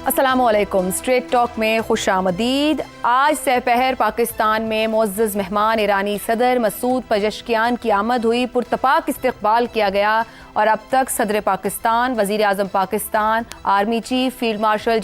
अस्सलामुअलैकुम। Straight talk में खुशामदीद। आज सहपहर पाकिस्तान में मुअज़्ज़ज़ मेहमान ईरानी सदर मसूद पज़ेश्कियान की आमद हुई। पुरतपाक इस्तकबाल किया गया और अब तक सदर पाकिस्तान, वज़ीर आज़म Pakistan, army chief, field marshal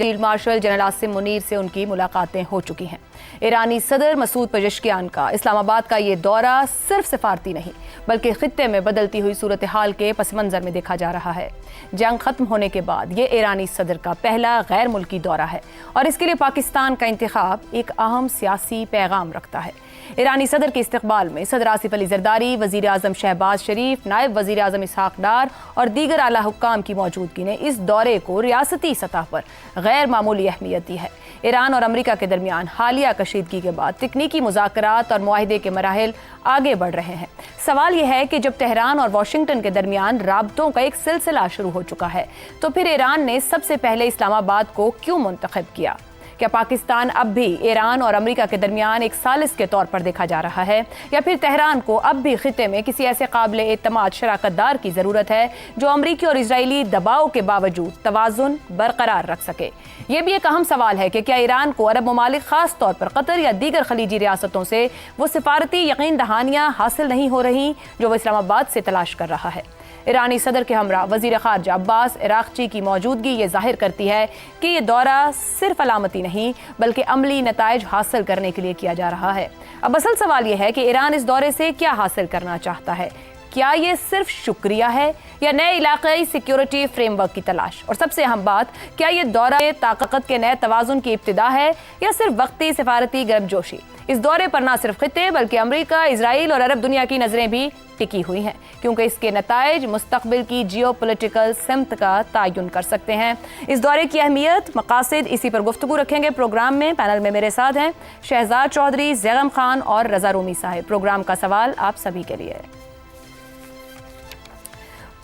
general Asim Munir से उनकी मुलाकातें हो चुकी हैं। ईरानी सदर मसूद पज़ेश्कियान का इस्लामाबाद का ये दौरा सिर्फ सिफारती नहीं बल्कि खित्ते में बदलती हुई सूरत हाल के पस मंज़र में देखा जा रहा है। जंग खत्म होने के बाद ये ईरानी सदर का पहला गैर मुल्की दौरा है और इसके लिए पाकिस्तान का इंतखाब एक अहम सियासी पैगाम रखता है। ईरानी सदर के इस्तकबाल में सदर आसिफ अली ज़रदारी, वज़ीर आज़म शहबाज शरीफ, नायब वज़ीर आज़म इसहाक डार और दीगर आला हुक्काम की मौजूदगी ने इस दौरे को रियासती सतह पर गैर मामूली अहमियत दी है। ईरान और अमरीका के दरमियान हालिया कशीदगी के बाद तकनीकी मुज़ाकरात और मुआहिदे के मराहिल आगे बढ़ रहे हैं। सवाल यह है कि जब तेहरान और वाशिंगटन के दरमियान राबतों का एक सिलसिला शुरू हो चुका है तो फिर ईरान ने सबसे पहले इस्लामाबाद को क्यों मुंतखब किया? क्या पाकिस्तान अब भी ईरान और अमरीका के दरमियान एक सालिस के तौर पर देखा जा रहा है या फिर तेहरान को अब भी खित्ते में किसी ऐसे काबिल एतमाद शराकतदार की ज़रूरत है जो अमरीकी और इजरायली दबाव के बावजूद तवाज़ुन बरकरार रख सके? यह भी एक अहम सवाल है कि क्या ईरान को अरब ममालिक ख़ास तौर पर कतर या दीगर खलीजी रियासतों से वो सिफारती यकीन दहानियाँ हासिल नहीं हो रही जो वह इस्लामाबाद से तलाश कर रहा है? ईरानी सदर के हमरा वज़ीर ख़ारजा अब्बास इराक़ची की मौजूदगी ये जाहिर करती है कि ये दौरा सिर्फ अलामती नहीं बल्कि अमली नताइज हासिल करने के लिए किया जा रहा है। अब असल सवाल ये है कि ईरान इस दौरे से क्या हासिल करना चाहता है? क्या ये सिर्फ शुक्रिया है या नए इलाक़ाई सिक्योरिटी फ्रेमवर्क की तलाश? और सबसे अहम बात, क्या ये दौरा ताकत के नए तवाज़ुन की इब्तिदा है या सिर्फ वक्ती सिफारती गर्मजोशी? इस दौरे पर न सिर्फ खित्ते बल्कि अमरीका, इजराइल और अरब दुनिया की नज़रें भी टिकी हुई हैं क्योंकि इसके नताइज मुस्तकबिल की जियोपॉलिटिकल सिमत का तयन कर सकते हैं। इस दौरे की अहमियत, मकासद, इसी पर गुफ्तगू रखेंगे प्रोग्राम में। पैनल में मेरे साथ हैं शहजाद चौधरी, ज़ैगम खान और रज़ा रूमी साहिब। प्रोग्राम का सवाल आप सभी के लिए।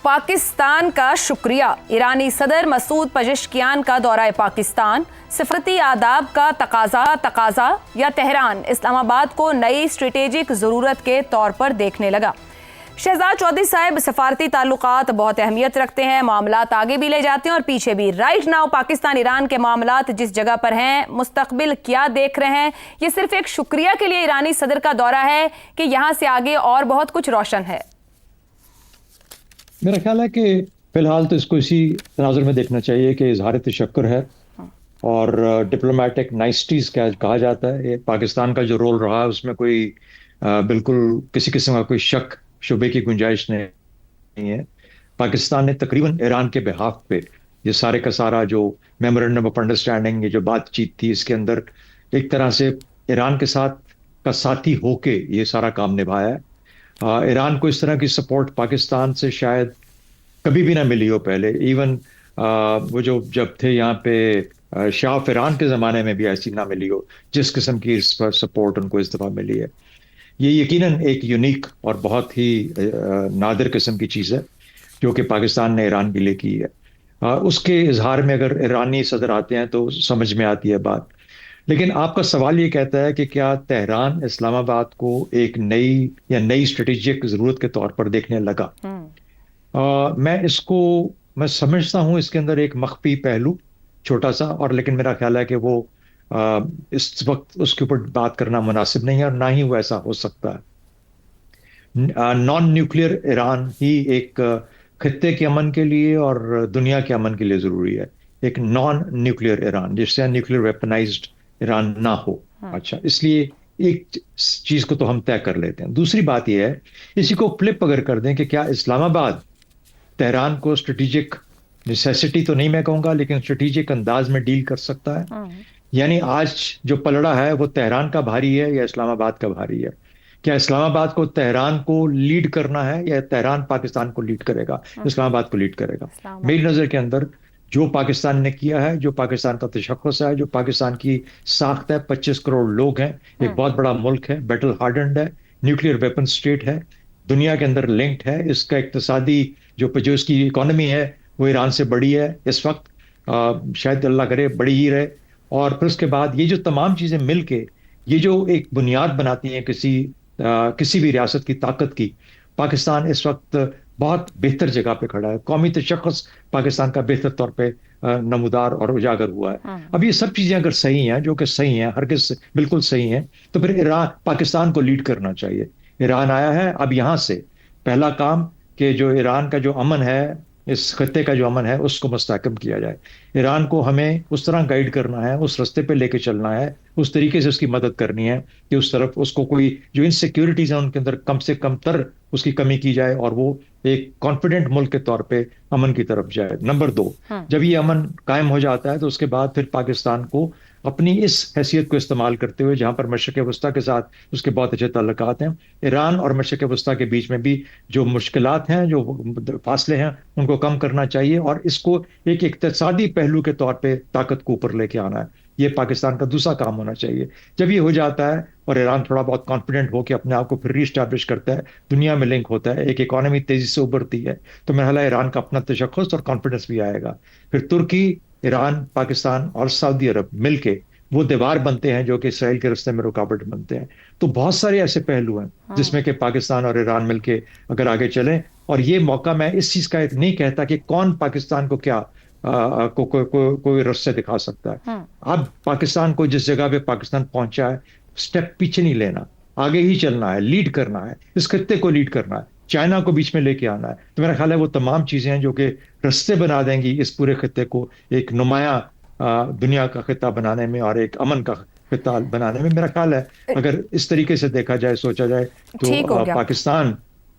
पाकिस्तान का शुक्रिया, ईरानी सदर मसूद पज़ेश्कियान का दौरा पाकिस्तान, सिफरती आदाब का तकाजा या तेहरान इस्लामाबाद को नई स्ट्रेटेजिक ज़रूरत के तौर पर देखने लगा? शहजाद चौधरी साहब, सफारती ताल्लुकात बहुत अहमियत रखते हैं, मामलात आगे भी ले जाते हैं और पीछे भी। राइट नाउ पाकिस्तान ईरान के मामलात जिस जगह पर हैं, मुस्तकबिल क्या देख रहे हैं? ये सिर्फ एक शुक्रिया के लिए ईरानी सदर का दौरा है कि यहाँ से आगे और बहुत कुछ रोशन है? मेरा ख्याल है कि फिलहाल तो इसको इसी तनाजुर में देखना चाहिए कि इजहार तशक्कुर है और डिप्लोमेटिक नाइस्टीज क्या कहा जाता है। ये पाकिस्तान का जो रोल रहा है उसमें कोई बिल्कुल किसी किस्म का कोई शक शुबे की गुंजाइश नहीं है। पाकिस्तान ने तकरीबन ईरान के बिहाफ पे ये सारे का सारा जो मेमोरेंडम ऑफ अंडरस्टैंडिंग, ये जो बातचीत थी, इसके अंदर एक तरह से ईरान के साथ का साथी होके ये सारा काम निभाया है। ईरान को इस तरह की सपोर्ट पाकिस्तान से शायद कभी भी ना मिली हो पहले। इवन वो जो जब थे यहाँ पे शाह ऑफ ईरान के ज़माने में भी ऐसी ना मिली हो जिस किस्म की सपोर्ट उनको इस दफ़ा मिली है। ये यकीनन एक यूनिक और बहुत ही नादिर किस्म की चीज़ है जो कि पाकिस्तान ने ईरान के लिए की है। उसके इजहार में अगर ईरानी सदर आते हैं तो समझ में आती है बात। लेकिन आपका सवाल ये कहता है कि क्या तेहरान इस्लामाबाद को एक नई स्ट्रेटेजिक ज़रूरत के तौर पर देखने लगा? मैं समझता हूँ इसके अंदर एक मख्फी पहलू छोटा सा, और लेकिन मेरा ख्याल है कि वो इस वक्त उसके ऊपर बात करना मुनासिब नहीं है और ना ही वो ऐसा हो सकता है। नॉन न्यूक्लियर ईरान ही एक खित्ते के अमन के लिए और दुनिया के अमन के लिए ज़रूरी है। एक नॉन न्यूक्लियर ईरान जिससे न्यूक्लियर वेपनाइज्ड ईरान ना हो। अच्छा, इसलिए एक चीज को तो हम तय कर लेते हैं। दूसरी बात यह है, इसी को फ्लिप अगर कर दें कि क्या इस्लामाबाद तेहरान को स्ट्रेटेजिक नेसेसिटी तो नहीं मैं कहूंगा लेकिन स्ट्रेटेजिक अंदाज में डील कर सकता है? यानी आज जो पलड़ा है वो तेहरान का भारी है या इस्लामाबाद का भारी है? क्या इस्लामाबाद को तेहरान को लीड करना है या तेहरान पाकिस्तान को लीड करेगा, इस्लामाबाद को लीड करेगा? मेरी नजर के अंदर जो पाकिस्तान ने किया है, जो पाकिस्तान का तशख्खुस है, जो पाकिस्तान की साख्त है, 25 करोड़ लोग हैं, एक बहुत बड़ा मुल्क है, बैटल हार्डन्ड है, न्यूक्लियर वेपन स्टेट है, दुनिया के अंदर लिंक्ड है, इसका इक्तिसादी जो इसकी इकोनॉमी है वो ईरान से बड़ी है इस वक्त, शायद अल्लाह करे बड़ी ही रहे। और फिर उसके बाद ये जो तमाम चीज़ें मिल के ये जो एक बुनियाद बनाती हैं किसी भी रियासत की ताकत की। पाकिस्तान इस वक्त बहुत बेहतर जगह पे खड़ा है, कौमी तशख़्ख़ुस पाकिस्तान का बेहतर तौर पे नमूदार और उजागर हुआ है। अब ये सब चीजें अगर सही हैं, जो कि सही हैं, हरगिज़ बिल्कुल सही हैं, तो फिर ईरान पाकिस्तान को लीड करना चाहिए। ईरान आया है, अब यहां से पहला काम कि जो ईरान का जो अमन है, इस खत्ते का जो अमन है, उसको मुस्तहकम किया जाए। ईरान को हमें उस तरह गाइड करना है, उस रास्ते पे लेके चलना है, उस तरीके से उसकी मदद करनी है कि उस तरफ उसको कोई जो इनसिक्योरिटीज हैं उनके अंदर कम से कम तर उसकी कमी की जाए और वो एक कॉन्फिडेंट मुल्क के तौर पे अमन की तरफ जाए। नंबर 2, जब ये अमन कायम हो जाता है तो उसके बाद फिर पाकिस्तान को अपनी इस हैसियत को इस्तेमाल करते हुए, जहां पर मशरिक़ वस्ता के साथ उसके बहुत अच्छे ताल्लुकात हैं, ईरान और मशरिक़ वस्ता के बीच में भी जो मुश्किलात हैं, जो फासले हैं, उनको कम करना चाहिए और इसको एक इक़्तिसादी पहलू के तौर पे ताकत को ऊपर लेके आना है। ये पाकिस्तान का दूसरा काम होना चाहिए। जब ये हो जाता है और ईरान थोड़ा बहुत कॉन्फिडेंट हो कि अपने आप को फिर रीस्टैब्लिश करता है, दुनिया में लिंक होता है, एक इकोनॉमी तेजी से उभरती है, तो मेरा ख्याल है ईरान का अपना तशख़्ख़ुस और कॉन्फिडेंस भी आएगा। फिर तुर्की, ईरान, पाकिस्तान और सऊदी अरब मिलके वो दीवार बनते हैं जो कि इसराइल के रास्ते में रुकावट बनते हैं। तो बहुत सारे ऐसे पहलू हैं जिसमें कि पाकिस्तान और ईरान मिलके अगर आगे चलें, और ये मौका, मैं इस चीज का नहीं कहता कि कौन पाकिस्तान को क्या कोई रास्ते दिखा सकता है। अब पाकिस्तान को जिस जगह पे पाकिस्तान पहुंचा है, स्टेप पीछे नहीं लेना, आगे ही चलना है, लीड करना है, इस खत्ते को लीड करना है, चाइना को बीच में लेके आना है। तो मेरा ख्याल है वो तमाम चीजें हैं जो कि रास्ते बना देंगी इस पूरे खत्ते को एक नुमाया दुनिया का खिता बनाने में और एक अमन का खिता बनाने में। मेरा ख्याल है अगर इस तरीके से देखा जाए, सोचा जाए, ठीक हो तो गया।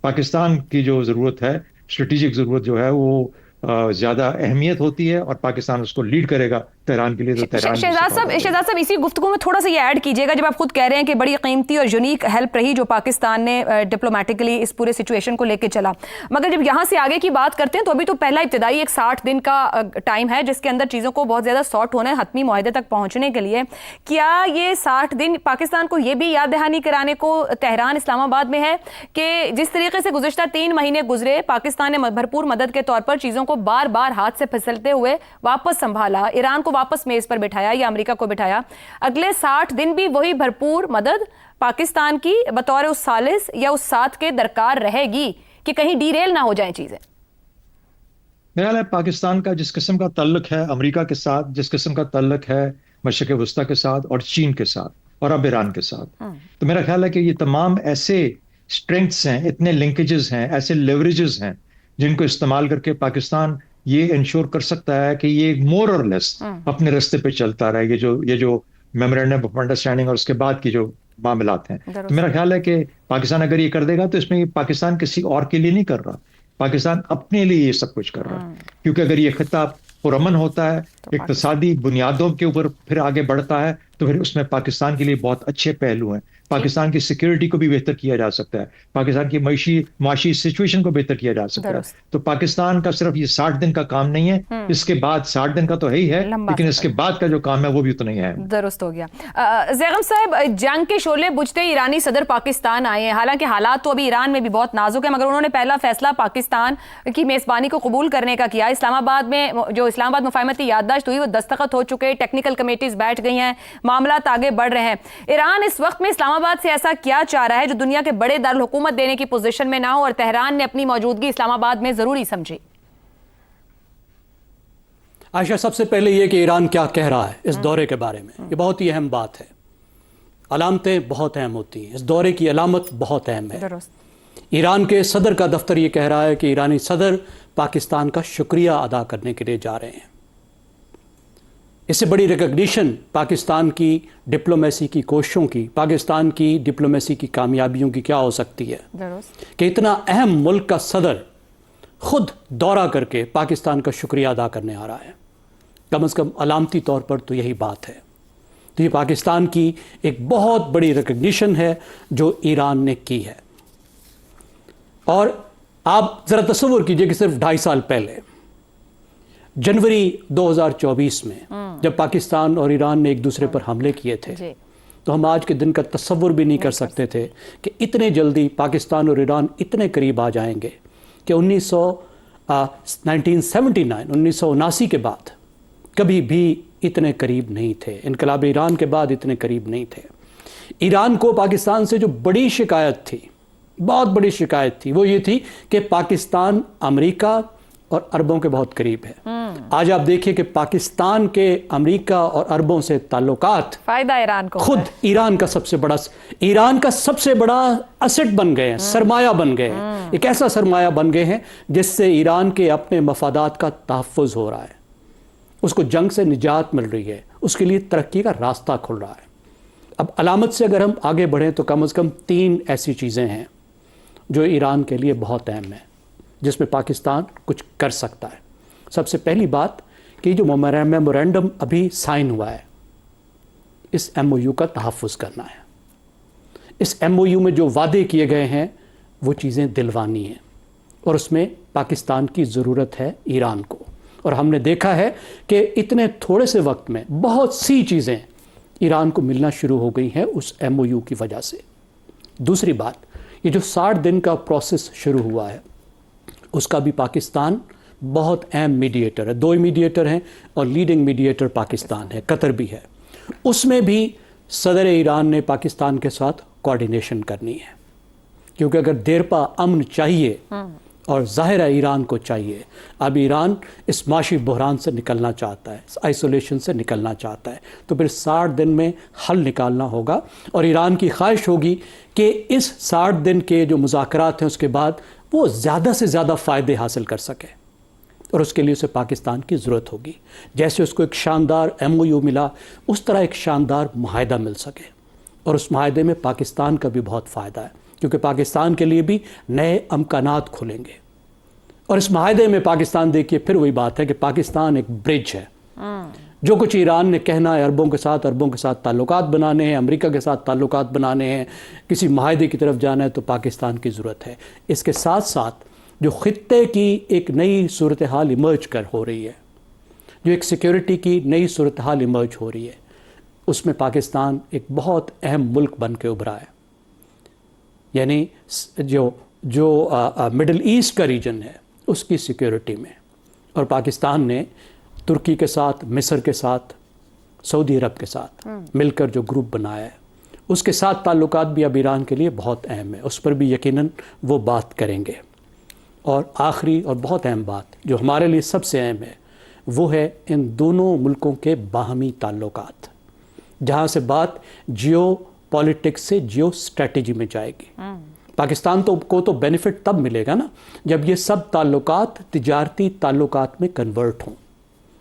पाकिस्तान की जो जरूरत है, स्ट्रेटेजिक जरूरत जो है, वो ज्यादा अहमियत होती है और पाकिस्तान उसको लीड करेगा तेहरान के लिए। तो तेहरान शहजाद साहब इसी गुफ्तगू में थोड़ा सा ये ऐड कीजिएगा, जब आप खुद कह रहे हैं कि बड़ी कीमती और यूनिक हेल्प रही जो पाकिस्तान ने डिप्लोमेटिकली इस पूरे सिचुएशन को लेकर चला, मगर जब यहाँ से आगे की बात करते हैं तो अभी तो पहला इब्तदाई एक 60 दिन का टाइम है जिसके अंदर चीज़ों को बहुत ज़्यादा सॉर्ट होना है हतमी मुआहदे तक पहुँचने के लिए। क्या ये 60 दिन पाकिस्तान को ये भी याद दहानी कराने को तेहरान इस्लामाबाद में है कि जिस तरीके से गुज़िश्ता 3 महीने गुजरे, पाकिस्तान ने भरपूर मदद के तौर पर चीज़ों को बार बार हाथ से फिसलते हुए वापस संभाला, ईरान को वापस मेज पर बिठाया या अमेरिका को बिठाया, अगले 60 दिन भी वही भरपूर मदद पाकिस्तान की बतौर उस सालिस या उस साथ के दरकार रहेगी कि कहीं डीरेल ना हो जाए चीजें? मेरा ख्याल है पाकिस्तान का जिस किस्म का ताल्लुक है अमेरिका के साथ, जिस किस्म का ताल्लुक है मशरिक़ वस्ता के साथ और चीन के साथ और अब ईरान के साथ, तो मेरा ख्याल है कि ये तमाम ऐसे स्ट्रेंथ्स हैं, इतने लिंकेजेस हैं, ऐसे लेवरेजेस हैं जिनको इस्तेमाल करके पाकिस्तान ये इंश्योर कर सकता है कि ये मोर और लेस अपने रास्ते पे चलता रहे। ये जो मेमोरेंडम ऑफ अंडरस्टैंडिंग और उसके बाद की जो मामलात हैं, तो मेरा ख्याल है कि पाकिस्तान अगर ये कर देगा तो इसमें पाकिस्तान किसी और के लिए नहीं कर रहा, पाकिस्तान अपने लिए ये सब कुछ कर रहा है। क्योंकि अगर ये खिता पुरअमन होता है, इक्तिसादी बुनियादों के ऊपर फिर आगे बढ़ता है, तो फिर उसमें पाकिस्तान के लिए बहुत अच्छे पहलू हैं। पाकिस्तान की सिक्योरिटी को भी बेहतर किया जा सकता है, पाकिस्तान की माशी सिचुएशन को बेहतर किया जा सकता है। तो पाकिस्तान का सिर्फ ये 60 दिन का काम नहीं है, इसके बाद 60 दिन का तो है ही है, लेकिन इसके बाद का जो काम है वो भी तो नहीं है। दुरुस्त हो गया। ज़ैगम साहब, जंग के शोले बुझते ईरानी सदर पाकिस्तान आए हैं, हालांकि हालात तो अभी ईरान में भी बहुत नाजुक है, मगर उन्होंने पहला फैसला पाकिस्तान की मेज़बानी को कबूल करने का किया। इस्लामाबाद में जो इस्लामाबाद मुफाहमती याददाश्त हुई वो दस्तखत हो चुके, टेक्निकल कमेटीज बैठ गई हैं, मामलात आगे बढ़ रहे हैं। ईरान इस वक्त में इस्लामाबाद से ऐसा क्या चाह रहा है जो दुनिया के बड़े दारुल हुकूमत देने की पोजीशन में ना हो और तेहरान ने अपनी मौजूदगी इस्लामाबाद में जरूरी समझी? आयशा, सबसे पहले यह कि ईरान क्या कह रहा है इस दौरे के बारे में, ये बहुत ही अहम बात है। अलामतें बहुत अहम होती हैं, इस दौरे की अलामत बहुत अहम है। ईरान के सदर का दफ्तर ये कह रहा है कि ईरानी सदर पाकिस्तान का शुक्रिया अदा करने के लिए जा रहे हैं। इससे बड़ी रिकग्निशन पाकिस्तान की डिप्लोमेसी की कोशिशों की, पाकिस्तान की डिप्लोमेसी की कामयाबियों की क्या हो सकती है कि इतना अहम मुल्क का सदर खुद दौरा करके पाकिस्तान का शुक्रिया अदा करने आ रहा है। कम से कम अलामती तौर पर तो यही बात है। तो ये पाकिस्तान की एक बहुत बड़ी रिकग्निशन है जो ईरान ने की है। और आप ज़रा तस्वुर कीजिए कि सिर्फ 2.5 साल पहले जनवरी 2024 में जब पाकिस्तान और ईरान ने एक दूसरे पर हमले किए थे, तो हम आज के दिन का तस्वुर भी नहीं कर सकते थे कि इतने जल्दी पाकिस्तान और ईरान इतने करीब आ जाएंगे कि 1979 के बाद कभी भी इतने करीब नहीं थे। इनकलाब ईरान के बाद इतने करीब नहीं थे। ईरान को पाकिस्तान से जो बड़ी शिकायत थी बहुत बड़ी शिकायत थी, वो ये थी कि पाकिस्तान अमेरिका और अरबों के बहुत करीब है। आज आप देखिए कि पाकिस्तान के अमेरिका और अरबों से ताल्लुकात फायदा ईरान को खुद ईरान का सबसे बड़ा असेट बन गए हैं, सरमाया बन गए हैं। एक ऐसा सरमाया बन गए हैं जिससे ईरान के अपने मफादात का तहफ़्फ़ुज़ हो रहा है, उसको जंग से निजात मिल रही है, उसके लिए तरक्की का रास्ता खुल रहा है। अब अलामत से अगर हम आगे बढ़ें तो कम से कम 3 ऐसी चीज़ें हैं जो ईरान के लिए बहुत अहम है, जिसमें पाकिस्तान कुछ कर सकता है। सबसे पहली बात कि जो मेमोरेंडम अभी साइन हुआ है, इस MOU का तहफ़्फ़ुज़ करना है। इस MOU में जो वादे किए गए हैं वो चीज़ें दिलवानी हैं और उसमें पाकिस्तान की ज़रूरत है ईरान को। और हमने देखा है कि इतने थोड़े से वक्त में बहुत सी चीज़ें ईरान को मिलना शुरू हो गई हैं उस MOU की वजह से। दूसरी बात, ये जो 60 दिन का प्रोसेस शुरू हुआ है उसका भी पाकिस्तान बहुत अहम मीडिएटर है। 2 मीडिएटर हैं और लीडिंग मीडिएटर पाकिस्तान है, कतर भी है। उसमें भी सदर ईरान ने पाकिस्तान के साथ कोऑर्डिनेशन करनी है, क्योंकि अगर देरपा अमन चाहिए और ज़ाहिर है ईरान को चाहिए, अब ईरान इस माशी बहरान से निकलना चाहता है, इस आइसोलेशन से निकलना चाहता है, तो फिर 60 दिन में हल निकालना होगा। और ईरान की ख्वाहिश होगी कि इस 60 दिन के जो मुज़ाकरात हैं उसके बाद वो ज़्यादा से ज़्यादा फ़ायदे हासिल कर सके, और उसके लिए उसे पाकिस्तान की ज़रूरत होगी। जैसे उसको एक शानदार MOU मिला, उस तरह एक शानदार मुआहदा मिल सके, और उस मुआहदे में पाकिस्तान का भी बहुत फ़ायदा है, क्योंकि पाकिस्तान के लिए भी नए अमकानात खुलेंगे। और इस मुआहदे में पाकिस्तान, देखिए फिर वही बात है कि पाकिस्तान एक ब्रिज है। जो कुछ ईरान ने कहना है अरबों के साथ ताल्लुकात बनाने हैं, अमेरिका के साथ ताल्लुकात बनाने हैं, किसी मुआहदे की तरफ जाना है, तो पाकिस्तान की ज़रूरत है। इसके साथ साथ जो ख़ित्ते की एक नई सूरत हाल इमर्ज कर हो रही है, जो एक सिक्योरिटी की नई सूरत हाल इमर्ज हो रही है, उसमें पाकिस्तान एक बहुत अहम मुल्क बन के उभरा है। यानी जो मिडल ईस्ट का रीजन है उसकी सिक्योरिटी में, और पाकिस्तान ने तुर्की के साथ, मिस्र के साथ, सऊदी अरब के साथ मिलकर जो ग्रुप बनाया है, उसके साथ ताल्लुकात भी अब ईरान के लिए बहुत अहम है। उस पर भी यकीनन वो बात करेंगे। और आखिरी और बहुत अहम बात जो हमारे लिए सबसे अहम है वो है इन दोनों मुल्कों के बाहमी ताल्लुकात, जहाँ से बात जियो पॉलिटिक्स से जियो स्ट्रेटजी में जाएगी। पाकिस्तान को तो बेनिफिट तब मिलेगा ना जब ये सब ताल्लुकात तिजारती ताल्लुकात में कन्वर्ट हों।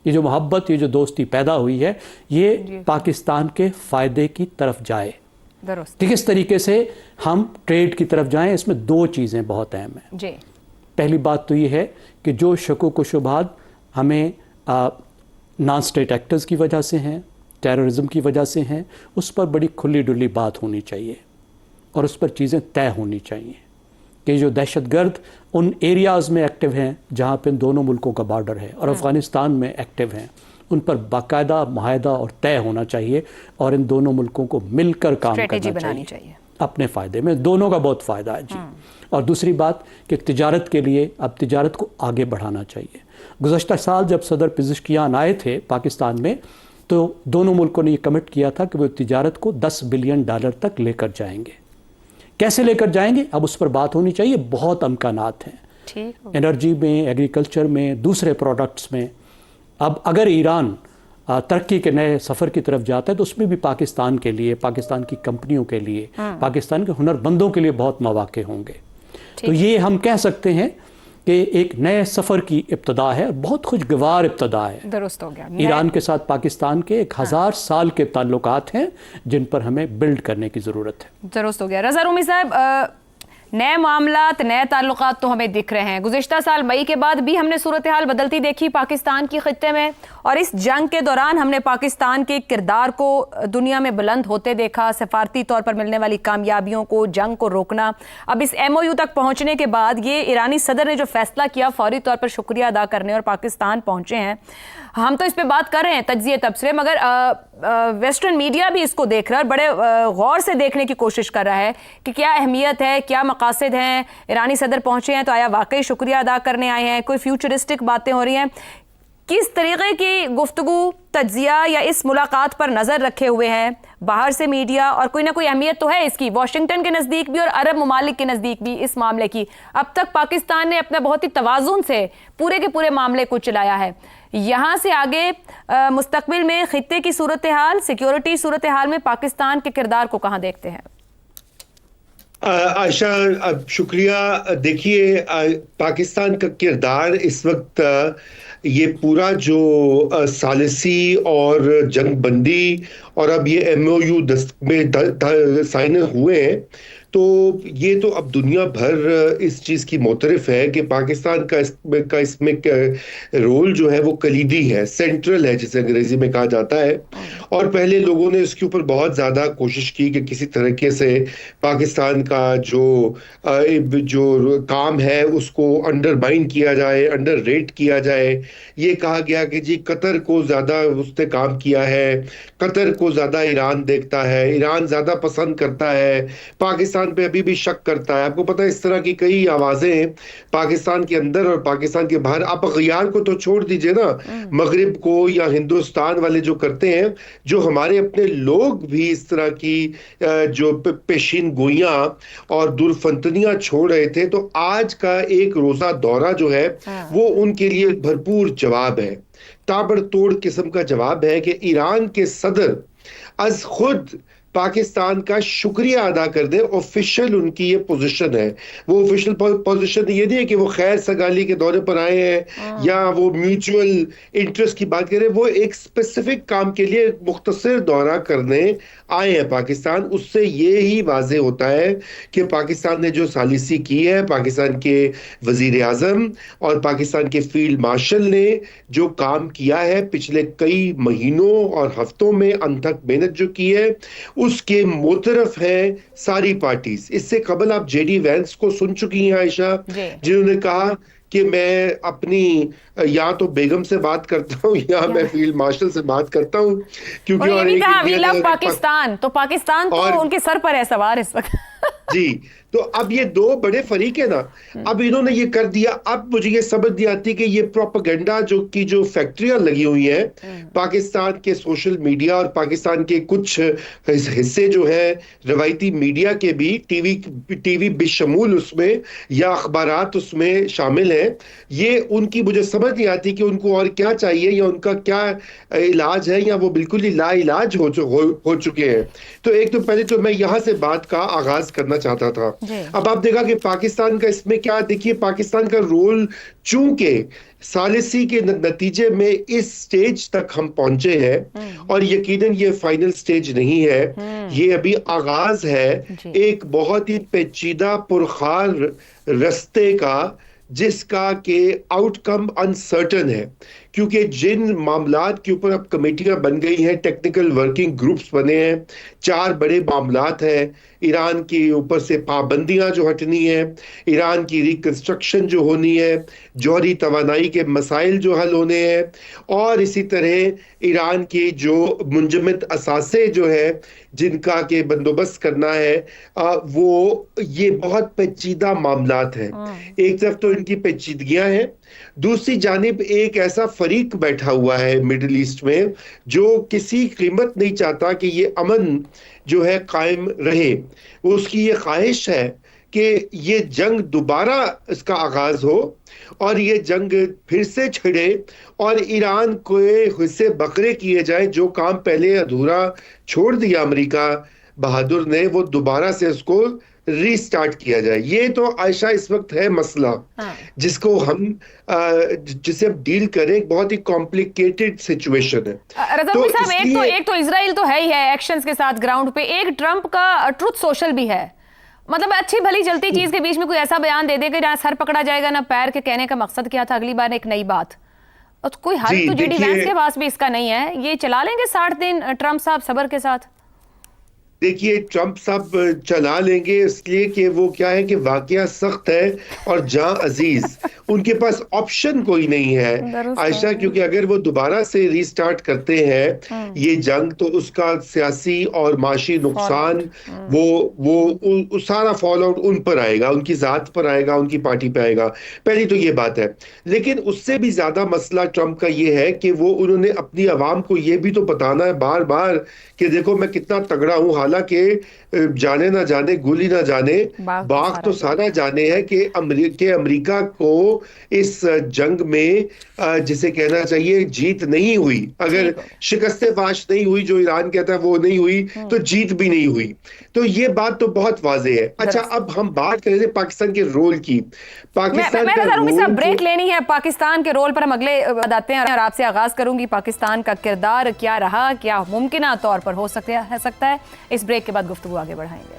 ये जो मोहब्बत, ये जो दोस्ती पैदा हुई है, ये पाकिस्तान के फ़ायदे की तरफ जाए। तो किस तरीके से हम ट्रेड की तरफ जाएं, इसमें 2 चीज़ें बहुत अहम हैं जी। पहली बात तो ये है कि जो शकूक व शुबहात हमें नॉन स्टेट एक्टर्स की वजह से हैं, टेररिज्म की वजह से हैं, उस पर बड़ी खुली डुली बात होनी चाहिए और उस पर चीज़ें तय होनी चाहिए कि जो दहशतगर्द उन एरियाज़ में एक्टिव हैं जहाँ पे इन दोनों मुल्कों का बॉर्डर है और अफ़गानिस्तान में एक्टिव हैं, उन पर बाकायदा मुआहदा और तय होना चाहिए और इन दोनों मुल्कों को मिलकर काम करना चाहिए अपने फ़ायदे में। दोनों का बहुत फ़ायदा है जी। और दूसरी बात कि तिजारत के लिए अब तिजारत को आगे बढ़ाना चाहिए। गुज़श्ता साल जब सदर पेज़ेश्कियान आए थे पाकिस्तान में, तो दोनों मुल्कों ने ये कमिट किया था कि वो तिजारत को $10 बिलियन तक लेकर जाएंगे। कैसे लेकर जाएंगे, अब उस पर बात होनी चाहिए। बहुत अमकानात हैं, एनर्जी में, एग्रीकल्चर में, दूसरे प्रोडक्ट्स में। अब अगर ईरान तरक्की के नए सफ़र की तरफ जाता है तो उसमें भी पाकिस्तान के लिए, पाकिस्तान की कंपनियों के लिए, पाकिस्तान के हुनरमंदों के लिए बहुत मौके होंगे। तो ये हम कह सकते हैं कि एक नए सफ़र की इब्तदा है, बहुत खुशगवार इब्तदा है। दुरुस्त हो गया। ईरान के साथ पाकिस्तान के 1000 साल के ताल्लुकात हैं जिन पर हमें बिल्ड करने की ज़रूरत है। दुरुस्त हो गया। रज़ा रूमी साहब, नए मामलात, नए ताल्लुकात तो हमें दिख रहे हैं। गुज़िश्ता साल मई के बाद भी हमने सूरत हाल बदलती देखी पाकिस्तान की खित्ते में, और इस जंग के दौरान हमने पाकिस्तान के किरदार को दुनिया में बुलंद होते देखा, सफारती तौर पर मिलने वाली कामयाबियों को, जंग को रोकना। अब इस MOU तक पहुंचने के बाद ये ईरानी सदर ने जो फैसला किया, फौरी तौर पर शुक्रिया अदा करने और पाकिस्तान पहुंचे हैं। हम तो इस पर बात कर रहे हैं, तज्ज़िये तबसरे, मगर वेस्टर्न मीडिया भी इसको देख रहा है, बड़े गौर से देखने की कोशिश कर रहा है कि क्या अहमियत है, क्या मकासद हैं। ईरानी सदर पहुंचे हैं तो आया वाकई शुक्रिया अदा करने आए हैं, कोई फ्यूचरिस्टिक बातें हो रही हैं? किस तरीके की गुफ्तगू, तज्जिया या इस मुलाकात पर नज़र रखे हुए हैं बाहर से मीडिया, और कोई ना कोई अहमियत तो है इसकी वाशिंगटन के नज़दीक भी और अरब ममालिक के नज़दीक भी इस मामले की। अब तक पाकिस्तान ने अपना बहुत ही तवाज़ुन से पूरे के पूरे मामले को चलाया है। यहाँ से आगे मुस्तकबिल में खित्ते की सूरत हाल, सिक्योरिटी सूरत हाल में पाकिस्तान के किरदार को कहाँ देखते हैं? आयशा, शुक्रिया। देखिए, पाकिस्तान का किरदार इस वक्त ये पूरा जो सालिसी और जंगबंदी और अब ये MOU में साइन हुए हैं, तो ये तो अब दुनिया भर इस चीज़ की मोतरफ है कि पाकिस्तान का इसमें रोल जो है वो कलीदी है, सेंट्रल है, जिसे अंग्रेजी में कहा जाता है। और पहले लोगों ने इसके ऊपर बहुत ज़्यादा कोशिश की कि किसी तरीके से पाकिस्तान का जो काम है उसको अंडरमाइन किया जाए, अंडर रेट किया जाए। ये कहा गया कि जी कतर को ज़्यादा उसने काम किया है, कतर को ज़्यादा ईरान देखता है, ईरान ज़्यादा पसंद करता है, पाकिस्तान पे अभी भी शक करता है। आपको पता है इस तरह की कई आवाजें पाकिस्तान के अंदर और पाकिस्तान के बाहर। आप अगयार को तो छोड़ दीजिए ना, मगरिब को या हिंदुस्तान वाले जो करते हैं, जो हमारे अपने लोग भी इस तरह की जो पेशीन गोइयां और दुर्फंतनियां छोड़ रहे थे। तो आज का एक रोजा दौरा जो है वो उनके लिए भरपूर जवाब है, ताबड़तोड़ किस्म का जवाब है कि ईरान के सदर अज खुद पाकिस्तान का शुक्रिया अदा कर दे। ऑफिशियल उनकी ये पोजीशन है। वो ऑफिशियल पोजीशन ये नहीं है कि वो खैर सगाली के दौरे पर आए हैं या वो म्यूचुअल इंटरेस्ट की बात करें। वो एक स्पेसिफिक काम के लिए मुख्तसर दौरा करने आए हैं पाकिस्तान। उससे ये ही वाजे होता है कि पाकिस्तान ने जो सालिसी की है, पाकिस्तान के वजीर आजम और पाकिस्तान के फील्ड मार्शल ने जो काम किया है पिछले कई महीनों और हफ्तों में अनथक मेहनत जो की है, उसके मोतरफ है सारी पार्टीज। इससे कबल आप JD वैंस को सुन चुकी हैं आयशा, जिन्होंने कहा कि मैं अपनी या तो बेगम से बात करता हूँ या मैं फील्ड मार्शल से बात करता हूँ, क्योंकि और वी लव पाकिस्तान, तो पाकिस्तान तो उनके सर पर है सवार इस वक्त। जी, तो अब ये दो बड़े फरीक है ना, अब इन्होंने ये कर दिया। अब मुझे ये समझ नहीं आती कि ये प्रोपेगेंडा जो फैक्ट्रियां लगी हुई हैं पाकिस्तान के सोशल मीडिया और पाकिस्तान के कुछ हिस्से जो है रवायती मीडिया के भी, टीवी बिशमूल उसमें या अखबारात उसमें शामिल हैं। ये उनकी मुझे समझ नहीं आती कि उनको और क्या चाहिए या उनका क्या इलाज है, या वो बिल्कुल ही लाइलाज हो चुके हैं। तो एक तो पहले तो मैं यहाँ से बात का आगाज करना चाहता था। अब आप देखा कि पाकिस्तान का इसमें क्या, देखिए पाकिस्तान का रोल चूंकि सालिसी के नतीजे में इस स्टेज तक हम पहुंचे हैं, और यकीनन ये फाइनल स्टेज नहीं है, ये अभी आगाज है एक बहुत ही पेचीदा पुरखार रस्ते का, जिसका के आउटकम अनसर्टन है। क्योंकि जिन मामलात के ऊपर अब कमेटियां बन गई हैं, टेक्निकल वर्किंग ग्रुप्स बने हैं, 4 बड़े मामलात हैं। ईरान के ऊपर से पाबंदियां जो हटनी है, ईरान की रिकंस्ट्रक्शन जो होनी है, जौहरी तवानाई के मसाइल जो हल होने हैं, और इसी तरह ईरान की जो मुंजमद असासे जो है जिनका के बंदोबस्त करना है, वो ये बहुत पेचीदा मामलात हैं। एक तरफ तो इनकी पेचीदगियां हैं, दूसरी जानिब एक ऐसा फरीक बैठा हुआ है मिडिल ईस्ट में जो किसी कीमत नहीं चाहता कि ये अमन जो है कायम रहे। उसकी ये ख्वाहिश है कि ये जंग दोबारा इसका आगाज हो और ये जंग फिर से छिड़े और ईरान को हिस्से बकरे किए जाए। जो काम पहले अधूरा छोड़ दिया अमेरिका बहादुर ने, वो दोबारा से उसको रीस्टार्ट किया जाए। ये तो आयशा इस वक्त है मसला, जिसको हम जिसे हम डील करें। बहुत ही कॉम्प्लिकेटेड सिचुएशन है। तो साहब, एक तो इजराइल तो है ही है एक्शंस के साथ ग्राउंड पे, एक ट्रंप का ट्रुथ सोशल भी है। मतलब अच्छी भली चलती चीज के बीच में कोई ऐसा बयान दे देगा ना सर पकड़ा जाएगा ना पैर, के कहने का मकसद क्या था अगली बार एक नई बात। और कोई हल तो JD वैंस के पास भी इसका नहीं है। ये चला लेंगे 60 दिन ट्रंप साहब सब्र के साथ? देखिए ट्रंप साहब चला लेंगे इसलिए कि वो क्या है कि वाकया सख्त है और जां अजीज, उनके पास ऑप्शन कोई नहीं है आयशा, क्योंकि अगर वो दोबारा से रीस्टार्ट करते हैं ये जंग तो उसका सियासी और माशी नुकसान वो सारा फॉल आउट उन पर आएगा, उनकी जात पर आएगा, उनकी पार्टी पे आएगा। पहली तो ये बात है। लेकिन उससे भी ज्यादा मसला ट्रंप का ये है कि वो उन्होंने अपनी आवाम को ये भी तो बताना है बार बार कि देखो मैं कितना तगड़ा हूं, हालांकि जाने ना जाने गोली ना जाने बाग तो सारा जाने है कि अमेरिका को इस जंग में जिसे कहना चाहिए जीत नहीं हुई। अगर शिकस्ते फाश नहीं हुई जो ईरान कहता है वो नहीं हुई तो जीत भी नहीं हुई। तो ये बात तो बहुत वाज़ेह है। अच्छा अब हम बात करें पाकिस्तान के रोल की। पाकिस्तान का रोल ब्रेक लेनी है, पाकिस्तान के रोल पर हम अगले बताते हैं और आपसे आगाज करूंगी पाकिस्तान का किरदार क्या रहा, क्या मुमकिन तौर पर हो सकता है। इस ब्रेक के बाद गुफ्तगू आगे बढ़ाएंगे।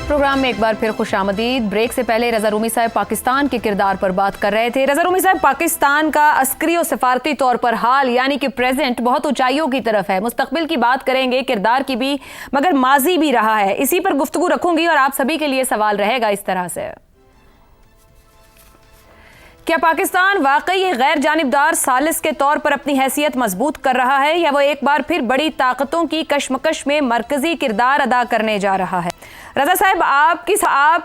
प्रोग्राम में एक बार फिर खुशामदीद। ब्रेक से पहले रजा रूमी साहब पाकिस्तान के किरदार पर बात कर रहे थे। रजा रूमी साहब, पाकिस्तान का अस्करी और सफारती तौर पर हाल यानी कि प्रेजेंट बहुत ऊंचाइयों की तरफ है, मुस्तकबिल की बात करेंगे, किरदार की भी, मगर माजी भी रहा है। इसी पर गुफ्तगू रखूंगी और आप सभी के लिए सवाल रहेगा इस तरह से, क्या पाकिस्तान वाकई गैर जानिबदार सालिस के तौर पर अपनी हैसियत मजबूत कर रहा है या वो एक बार फिर बड़ी ताकतों की कशमकश में मरकजी किरदार अदा करने जा रहा है? रजा साहब, आप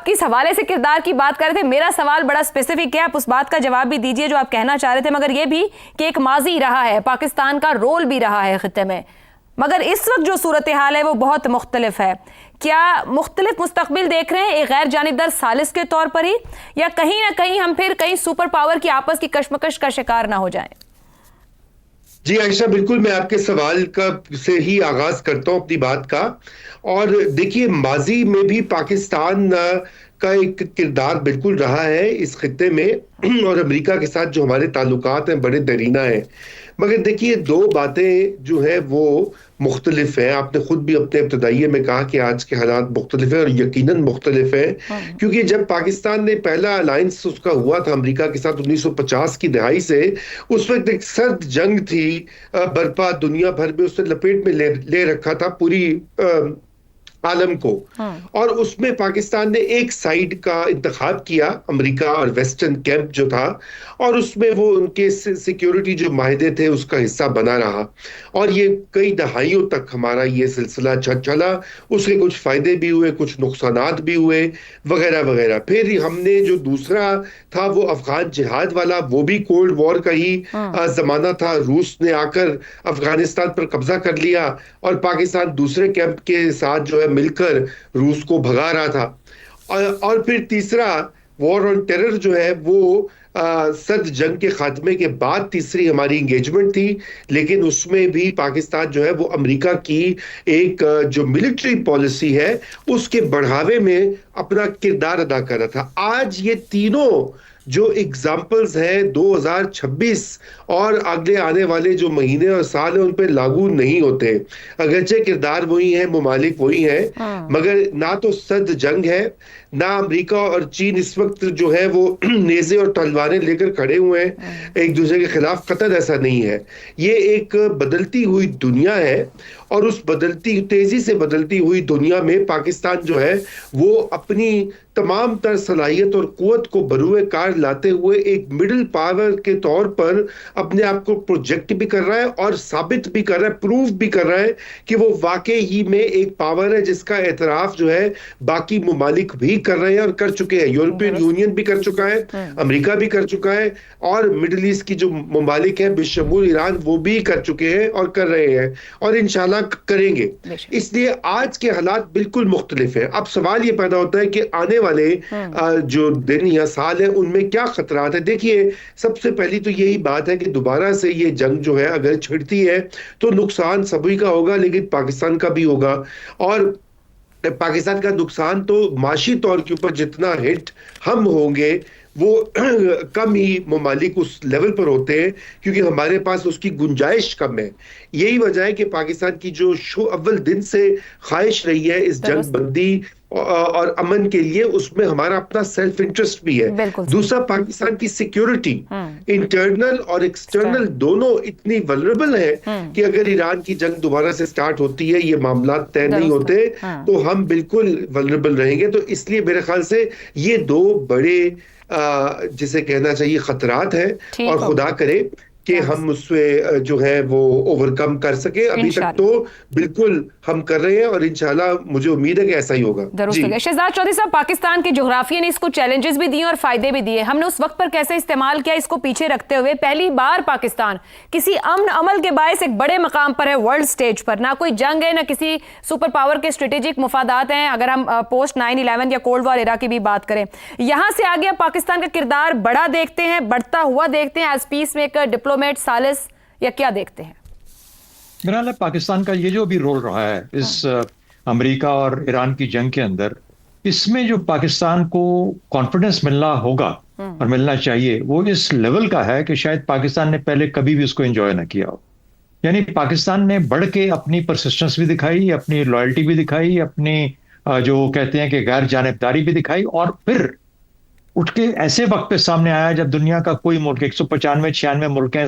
किस हवाले से किरदार की बात कर रहे थे? मेरा सवाल बड़ा स्पेसिफिक है, आप उस बात का जवाब भी दीजिए जो आप कहना चाह रहे थे, मगर यह भी कि एक माजी रहा है, पाकिस्तान का रोल भी रहा है खित्ते में, मगर इस वक्त जो सूरत हाल है वो बहुत मुख्तलिफ है। क्या मुख्तलिफ मुस्तकबिल देख रहे हैं एक गैर जानिबदार सालिस के तौर पर ही, या कहीं ना कहीं हम फिर कहीं सुपर पावर की आपस की कशमकश का शिकार ना हो जाएं? जी आयशा, बिल्कुल मैं आपके सवाल से ही आगाज करता हूं अपनी बात का। और देखिए माजी में भी पाकिस्तान का एक किरदार बिल्कुल रहा है इस खित्ते में और अमेरिका के साथ जो हमारे ताल्लुकात हैं बड़े दरीना हैं। मगर देखिए दो बातें जो है वो मुख्तलिफ हैं। आपने खुद भी अपने इब्तदाइये में कहा कि आज के हालात मुख्तलिफ हैं और यकीनन मुख्तलिफ हैं, क्योंकि जब पाकिस्तान ने पहला अलायंस उसका हुआ था अमेरिका के साथ 1950 की दहाई से, उस वक्त एक सर्द जंग थी बर्पा, दुनिया भर में उसने लपेट में ले रखा था पूरी आलम को। और उसमें पाकिस्तान ने एक साइड का इंतखाब किया, अमेरिका और वेस्टर्न कैंप जो था, और उसमें वो उनके सिक्योरिटी जो माहिदे थे उसका हिस्सा बना रहा। और ये कई दहाइयों तक हमारा ये सिलसिला चला। उसके कुछ फायदे भी हुए, कुछ नुकसानात भी हुए, वगैरह वगैरह। फिर हमने जो दूसरा था वो अफगान जिहाद वाला, वो भी कोल्ड वॉर का ही जमाना था। रूस ने आकर अफगानिस्तान पर कब्जा कर लिया और पाकिस्तान दूसरे कैंप के साथ जो है मिलकर रूस को भगा रहा था। और फिर तीसरा वॉर ऑन टेरर जो है वो सर्द जंग के खात्मे के बाद तीसरी हमारी इंगेजमेंट थी, लेकिन उसमें भी पाकिस्तान जो है वो अमेरिका की एक जो मिलिट्री पॉलिसी है उसके बढ़ावे में अपना किरदार अदा कर रहा था। आज ये तीनों जो एग्जाम्पल्स हैं 2026 और अगले आने वाले जो महीने और साल है उन पर लागू नहीं होते। अगरचे किरदार वही हैं, मुमालिक वही हैं, मगर ना तो सर्द जंग है, ना अमेरिका और चीन इस वक्त जो है वो नेज़े और तलवारें लेकर खड़े हुए हैं एक दूसरे के खिलाफ। कतई ऐसा नहीं है। ये एक बदलती हुई दुनिया है और उस तेजी से बदलती हुई दुनिया में पाकिस्तान जो है वो अपनी तमाम तर सलाहियत और कुव्वत को बरूए कार लाते हुए एक मिडिल पावर के तौर पर अपने आप को प्रोजेक्ट भी कर रहा है और साबित भी कर रहा है, प्रूफ भी कर रहा है कि वो वाकई ही में एक पावर है जिसका एतराफ जो है बाकी मुमालिक भी कर रहे हैं और कर चुके हैं। यूरोपियन यूनियन भी कर चुका है, अमेरिका भी कर चुका है, और मिडिल ईस्ट की जो मुमालिक है बिशमूल ईरान वो भी कर चुके हैं और कर रहे हैं और इंशाल्लाह करेंगे। इसलिए आज के हालात बिल्कुल मुख्तलिफ है। अब सवाल ये पैदा होता है कि आने वाले जो दिन या साल है उनमें क्या खतरात है। देखिए सबसे पहली तो यही बात है कि दोबारा से ये जंग जो है अगर छिड़ती है तो नुकसान सभी का होगा, लेकिन पाकिस्तान का भी होगा। और पाकिस्तान का नुकसान तो माशी तौर के ऊपर जितना हिट हम होंगे वो कम ही ममालिक उस लेवल पर होते हैं, क्योंकि हमारे पास उसकी गुंजाइश कम है। यही वजह है कि पाकिस्तान की जो अव्वल दिन से ख्वाहिश रही है इस जंग बंदी और अमन के लिए, उसमें हमारा अपना सेल्फ इंटरेस्ट भी है। दूसरा, पाकिस्तान की सिक्योरिटी इंटरनल और एक्सटर्नल दोनों इतनी वल्नरेबल है कि अगर ईरान की जंग दोबारा से स्टार्ट होती है, ये मामला तय नहीं होते, तो हम बिल्कुल वल्नरेबल रहेंगे। तो इसलिए मेरे ख्याल से ये दो बड़े जिसे कहना चाहिए खतरात है, और खुदा करे कि हम उससे जो है वो ओवरकम कर सके। अभी तक तो बिल्कुल हम कर रहे हैं और इंशाल्लाह मुझे उम्मीद है कि ऐसा ही होगा। शहजाद चौधरी साहब, पाकिस्तान के जोग्राफिया ने इसको चैलेंजेस भी दिए और फायदे भी दिए। हमने उस वक्त पर कैसे इस्तेमाल किया, इसको पीछे रखते हुए पहली बार पाकिस्तान किसी अमन अमल के बायस एक बड़े मकाम पर है वर्ल्ड स्टेज पर। ना कोई जंग है, ना किसी सुपर पावर के स्ट्रेटेजिक मुफादात हैं, अगर हम पोस्ट 9/11 या कोल्ड वॉर एरा की भी बात करें। यहां से आगे अब पाकिस्तान का किरदार बड़ा देखते हैं, बढ़ता हुआ देखते हैं एज पीस मेकर, डिप्लोमेट, सालिस, या क्या देखते हैं? मेरा ख्याल है पाकिस्तान का ये जो भी रोल रहा है इस अमेरिका और ईरान की जंग के अंदर, इसमें जो पाकिस्तान को कॉन्फिडेंस मिलना होगा और मिलना चाहिए, वो इस लेवल का है कि शायद पाकिस्तान ने पहले कभी भी उसको एंजॉय ना किया हो। यानी पाकिस्तान ने बढ़ के अपनी परसिस्टेंस भी दिखाई, अपनी लॉयल्टी भी दिखाई, अपनी जो कहते हैं कि गैर जानिबदारी भी दिखाई, और फिर उठ के ऐसे वक्त पे सामने आया जब दुनिया का कोई मुल्क, 195-96 मुल्क हैं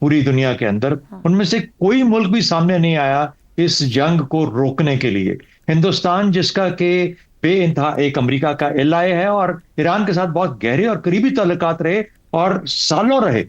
पूरी दुनिया के अंदर, उनमें से कोई मुल्क भी सामने नहीं आया इस जंग को रोकने के लिए। हिंदुस्तान, जिसका के बेइंतहा एक अमेरिका का एलाय है और ईरान के साथ बहुत गहरे और करीबी ताल्लुकात रहे और सालों रहे,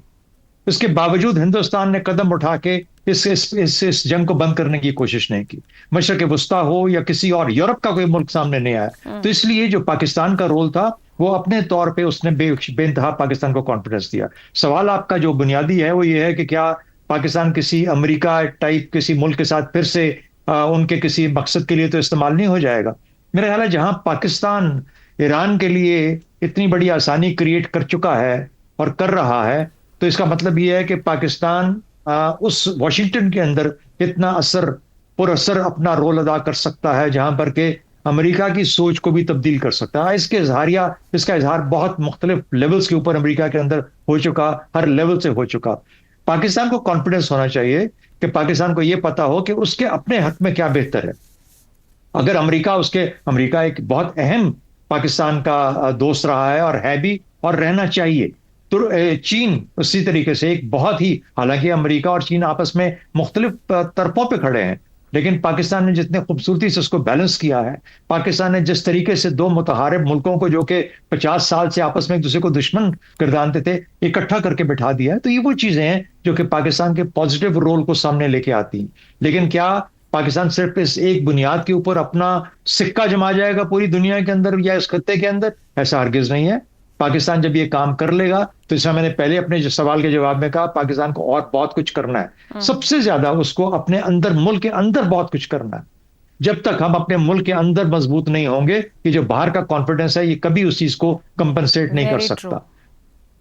इसके बावजूद हिंदुस्तान ने कदम उठा के इस जंग को बंद करने की कोशिश नहीं की। मशरक़ वस्ता हो या किसी और यूरोप का कोई मुल्क सामने नहीं आया। तो इसलिए जो पाकिस्तान का रोल था वो अपने तौर पे उसने बेइंतहा पाकिस्तान को कॉन्फिडेंस दिया। सवाल आपका जो बुनियादी है वो ये है कि क्या पाकिस्तान किसी अमेरिका टाइप किसी मुल्क के साथ फिर से उनके किसी मकसद के लिए तो इस्तेमाल नहीं हो जाएगा। मेरा ख्याल है जहां पाकिस्तान ईरान के लिए इतनी बड़ी आसानी क्रिएट कर चुका है और कर रहा है, तो इसका मतलब ये है कि पाकिस्तान उस वॉशिंगटन के अंदर इतना पुरअसर अपना रोल अदा कर सकता है जहां पर के अमेरिका की सोच को भी तब्दील कर सकता है। इसका इजहार बहुत मुख्तलिफ लेवल्स के ऊपर अमेरिका के अंदर हो चुका, हर लेवल से हो चुका। पाकिस्तान को कॉन्फिडेंस होना चाहिए कि पाकिस्तान को यह पता हो कि उसके अपने हक में क्या बेहतर है। अगर अमेरिका एक बहुत अहम पाकिस्तान का दोस्त रहा है और है भी और रहना चाहिए, तो चीन उसी तरीके से एक बहुत ही, हालांकि अमेरिका और चीन आपस में मुख्तलिफ तरफों पे खड़े हैं, लेकिन पाकिस्तान ने जितने खूबसूरती से उसको बैलेंस किया है, पाकिस्तान ने जिस तरीके से दो मुतहारिब मुल्कों को जो कि 50 साल से आपस में एक दूसरे को दुश्मन गर्दानते थे, इकट्ठा करके बिठा दिया है। तो ये वो चीजें हैं जो कि पाकिस्तान के पॉजिटिव रोल को सामने लेके आती हैं। लेकिन क्या पाकिस्तान सिर्फ इस एक बुनियाद के ऊपर अपना सिक्का जमा जाएगा पूरी दुनिया के अंदर या इस खत्ते के अंदर? ऐसा हरगिज नहीं है। पाकिस्तान जब ये काम कर लेगा, तो इसमें मैंने पहले अपने सवाल के जवाब में कहा, पाकिस्तान को और बहुत कुछ करना है। सबसे ज्यादा उसको अपने अंदर, मुल्क के अंदर बहुत कुछ करना है। जब तक हम अपने मुल्क के अंदर मजबूत नहीं होंगे, ये जो बाहर का कॉन्फिडेंस है ये कभी उस चीज को कंपनसेट नहीं कर सकता।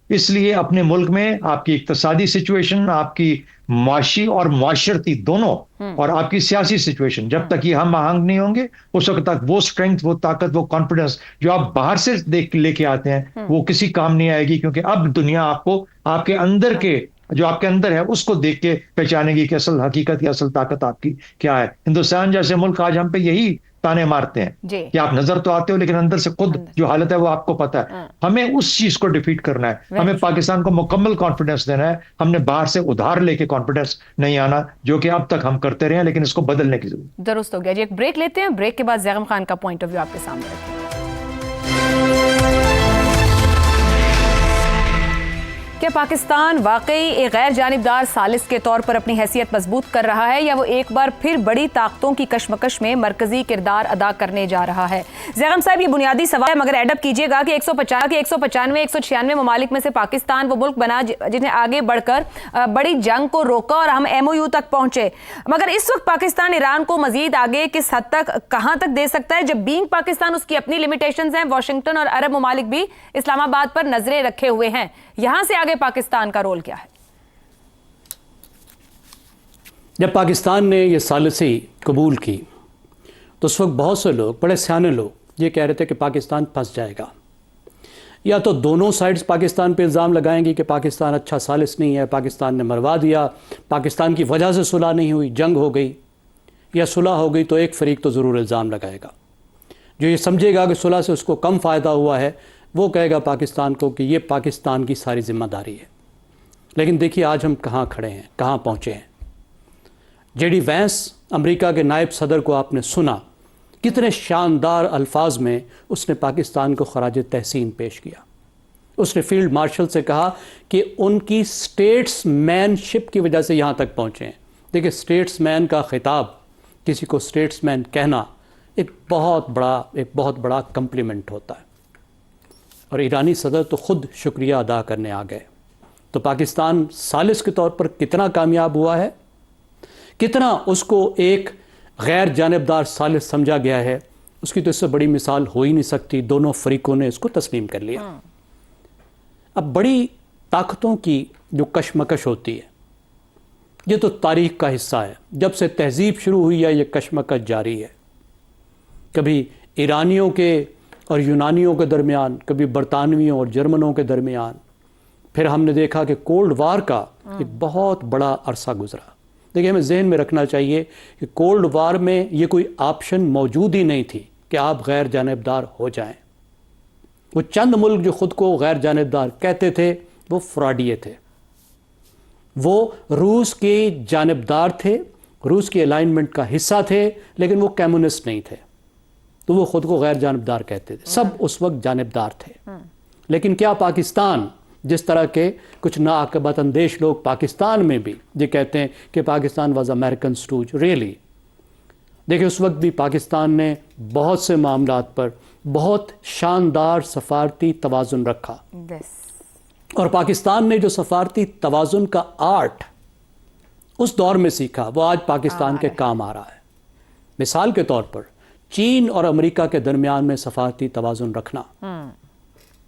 इसलिए अपने मुल्क में आपकी इक्तिसादी सिचुएशन, आपकी माशी और मुआशरती दोनों, और आपकी सियासी सिचुएशन, जब तक ये हम आहंग नहीं होंगे, उस वक्त तक वो स्ट्रेंथ, वो ताकत, वो कॉन्फिडेंस जो आप बाहर से लेके आते हैं वो किसी काम नहीं आएगी। क्योंकि अब दुनिया आपको आपके अंदर के, जो आपके अंदर है उसको देख के पहचानेगी कि असल हकीकत या असल ताकत आपकी क्या है। हिंदुस्तान जैसे मुल्क आज हम पे यही ताने मारते हैं कि आप नजर तो आते हो लेकिन अंदर से खुद जो हालत है वो आपको पता है। हमें उस चीज को डिफीट करना है। हमें पाकिस्तान को मुकम्मल कॉन्फिडेंस देना है। हमने बाहर से उधार लेके कॉन्फिडेंस नहीं आना, जो कि अब तक हम करते रहे हैं, लेकिन इसको बदलने की जरूरत। दुरुस्त हो गया जी। एक ब्रेक लेते हैं, ब्रेक के बाद ज़ैगम खान का पॉइंट ऑफ व्यू आपके सामने रखेंगे। क्या पाकिस्तान वाकई एक गैर जानिबदार सालिस के तौर पर अपनी हैसियत मजबूत कर रहा है, या वो एक बार फिर बड़ी ताकतों की कशमकश में मरकजी किरदार अदा करने जा रहा है? ज़ैगम साहब, ये बुनियादी सवाल है, मगर एडअप कीजिएगा कि 195 196 ममालिक में से पाकिस्तान वो मुल्क बना जिन्हें आगे बढ़कर बड़ी जंग को रोका और हम MOU तक पहुंचे। मगर इस वक्त पाकिस्तान ईरान को मजीद आगे किस हद तक, कहां तक दे सकता है, जब बीइंग पाकिस्तान उसकी अपनी लिमिटेशंस हैं। वॉशिंगटन और अरब ममालिक भी इस्लामाबाद पर नजरें रखे हुए हैं। यहां से आगे पाकिस्तान का रोल क्या है? जब पाकिस्तान ने यह सालिसी कबूल की तो उस वक्त बहुत से लोग, बड़े सियाने लोग, ये कह रहे थे कि पाकिस्तान फंस जाएगा। या तो दोनों साइड्स पाकिस्तान पे इल्ज़ाम लगाएंगी कि पाकिस्तान अच्छा सालिस नहीं है, पाकिस्तान ने मरवा दिया, पाकिस्तान की वजह से सुलह नहीं हुई, जंग हो गई, या सुलह हो गई तो एक फ़रीक तो ज़रूर इल्ज़ाम लगाएगा। जो ये समझेगा कि सुलह से उसको कम फ़ायदा हुआ है, वो कहेगा पाकिस्तान को कि ये पाकिस्तान की सारी ज़िम्मेदारी है। लेकिन देखिए आज हम कहाँ खड़े हैं, कहाँ पहुँचे हैं। जेडी वैंस, अमेरिका के नायब सदर को आपने सुना, कितने शानदार अल्फाज में उसने पाकिस्तान को खराज तहसीन पेश किया। उसने फील्ड मार्शल से कहा कि उनकी स्टेट्समैनशिप की वजह से यहाँ तक पहुँचे हैं। देखिए, स्टेट्समैन का खिताब, किसी को स्टेट्समैन कहना एक बहुत बड़ा कम्प्लीमेंट होता है। और ईरानी सदर तो ख़ुद शुक्रिया अदा करने आ गए। तो पाकिस्तान सालिस के तौर पर कितना कामयाब हुआ है, कितना उसको एक गैर जानिबदार सालिस समझा गया है, उसकी तो इससे बड़ी मिसाल हो ही नहीं सकती। दोनों फरीकों ने इसको तस्लीम कर लिया। अब बड़ी ताकतों की जो कशमकश होती है, ये तो तारीख का हिस्सा है। जब से तहजीब शुरू हुई है ये कशमकश जारी है। कभी ईरानियों के और यूनानियों के दरमियान, कभी बरतानवियों और जर्मनों के दरमियान, फिर हमने देखा कि कोल्ड वार का एक बहुत बड़ा अरसा गुजरा। देखिए, हमें जहन में रखना चाहिए कि कोल्ड वार में ये कोई ऑप्शन मौजूद ही नहीं थी कि आप गैर जानिबदार हो जाएं। वो चंद मुल्क जो खुद को गैर जानिबदार कहते थे वो फ्रॉडिये थे। वो रूस के जानिबदार थे, रूस के अलाइनमेंट का हिस्सा थे, लेकिन वो कम्युनिस्ट नहीं थे, तो वो खुद को गैर जानिबदार कहते थे। सब उस वक्त जानिबदार थे। लेकिन क्या पाकिस्तान, जिस तरह के कुछ नाअक़बत अंदेश लोग पाकिस्तान में भी ये कहते हैं कि Pakistan was American stooge, really? देखिए, उस वक्त भी पाकिस्तान ने बहुत से मामलात पर बहुत शानदार सफारती तवाज़ुन रखा। और पाकिस्तान ने जो सफारती तवाज़ुन का आर्ट उस दौर में सीखा, वो आज पाकिस्तान के काम आ रहा है। मिसाल के तौर पर चीन और अमेरिका के दरमियान में सफारती तवाज़ुन रखना,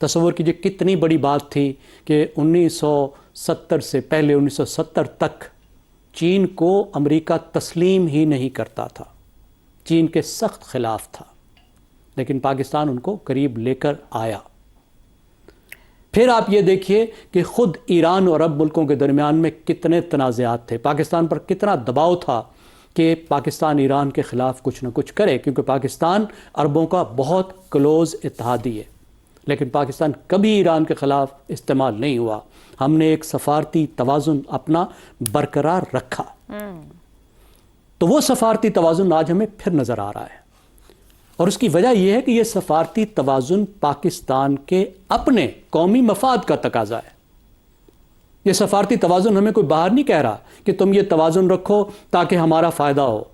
तसव्वुर कीजिए कितनी बड़ी बात थी कि 1970 से पहले 1970 तक चीन को अमेरिका तस्लीम ही नहीं करता था, चीन के सख्त खिलाफ था। लेकिन पाकिस्तान उनको करीब लेकर आया। फिर आप ये देखिए कि ख़ुद ईरान और अरब मुल्कों के दरमियान में कितने तनाज़ात थे, पाकिस्तान पर कितना दबाव था कि पाकिस्तान ईरान के ख़िलाफ़ कुछ ना कुछ करे, क्योंकि पाकिस्तान अरबों का बहुत क्लोज़ इत्तेहादी है। लेकिन पाकिस्तान कभी ईरान के ख़िलाफ़ इस्तेमाल नहीं हुआ। हमने एक सफारती तवाज़ुन अपना बरकरार रखा। तो वो सफारती तवाज़ुन आज हमें फिर नज़र आ रहा है। और उसकी वजह यह है कि ये सफारती तवाज़ुन पाकिस्तान के अपने कौमी मफाद का तकाजा है। ये सफारती तवाज़ुन हमें कोई बाहर नहीं कह रहा कि तुम ये तवाज़ुन रखो ताकि हमारा फ़ायदा हो।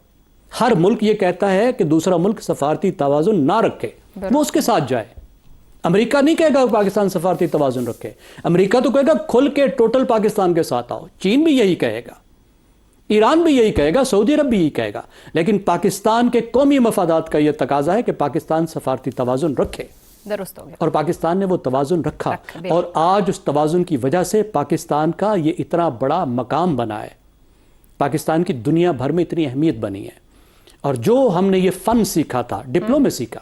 हर मुल्क ये कहता है कि दूसरा मुल्क सफारती तवाज़ुन ना रखे, वो उसके साथ जाए। अमेरिका नहीं कहेगा पाकिस्तान सफारती तवाज़ुन रखे, अमेरिका तो कहेगा खुल के टोटल पाकिस्तान के साथ आओ। चीन भी यही कहेगा, ईरान भी यही कहेगा, सऊदी अरब भी यही कहेगा। लेकिन पाकिस्तान के कौमी मफादात का यह तकाजा है कि पाकिस्तान सफारती तवाज़ुन रखे। दुरुस्त हो गया। और पाकिस्तान ने वो तवाज़ुन रखा और आज उस तवाज़ुन की वजह से पाकिस्तान का ये इतना बड़ा मकाम बना है, पाकिस्तान की दुनिया भर में इतनी अहमियत बनी है। और जो हमने ये फ़न सीखा था, डिप्लोमेसी का,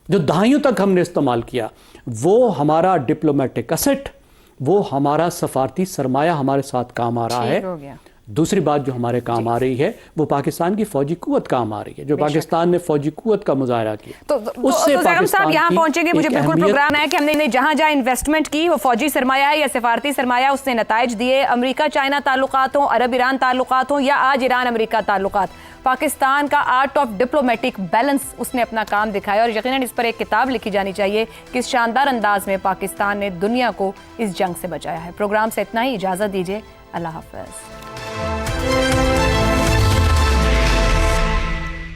जो दहाइयों तक हमने इस्तेमाल किया, वो हमारा डिप्लोमेटिक असेट, वो हमारा सफारती सरमाया हमारे साथ काम आ रहा है। दूसरी बात जो हमारे काम आ रही है वो पाकिस्तान की फौजी कुव्वत काम आ रही है, जो पाकिस्तान ने फौजी कुव्वत का मुजाहरा किया। तो ज़ैगम साहब यहाँ पहुंचेंगे, मुझे बिल्कुल प्रोग्राम है कि हमने जहाँ जहाँ इन्वेस्टमेंट की, वो फौजी सरमाया है या सिफारती सरमाया, उसने नताइज दिए। अमेरिका चाइना ताल्लुकात हों, अरब ईरान ताल्लुकात हों, या आज ईरान अमेरिका ताल्लुकात, पाकिस्तान का आर्ट ऑफ डिप्लोमेटिक बैलेंस उसने अपना काम दिखाया। और यकीनन इस पर एक किताब लिखी जानी चाहिए कि इस शानदार अंदाज में पाकिस्तान ने दुनिया को इस जंग से बचाया है। प्रोग्राम से इतना ही, इजाज़त दीजिए, अल्लाह हाफ़िज़।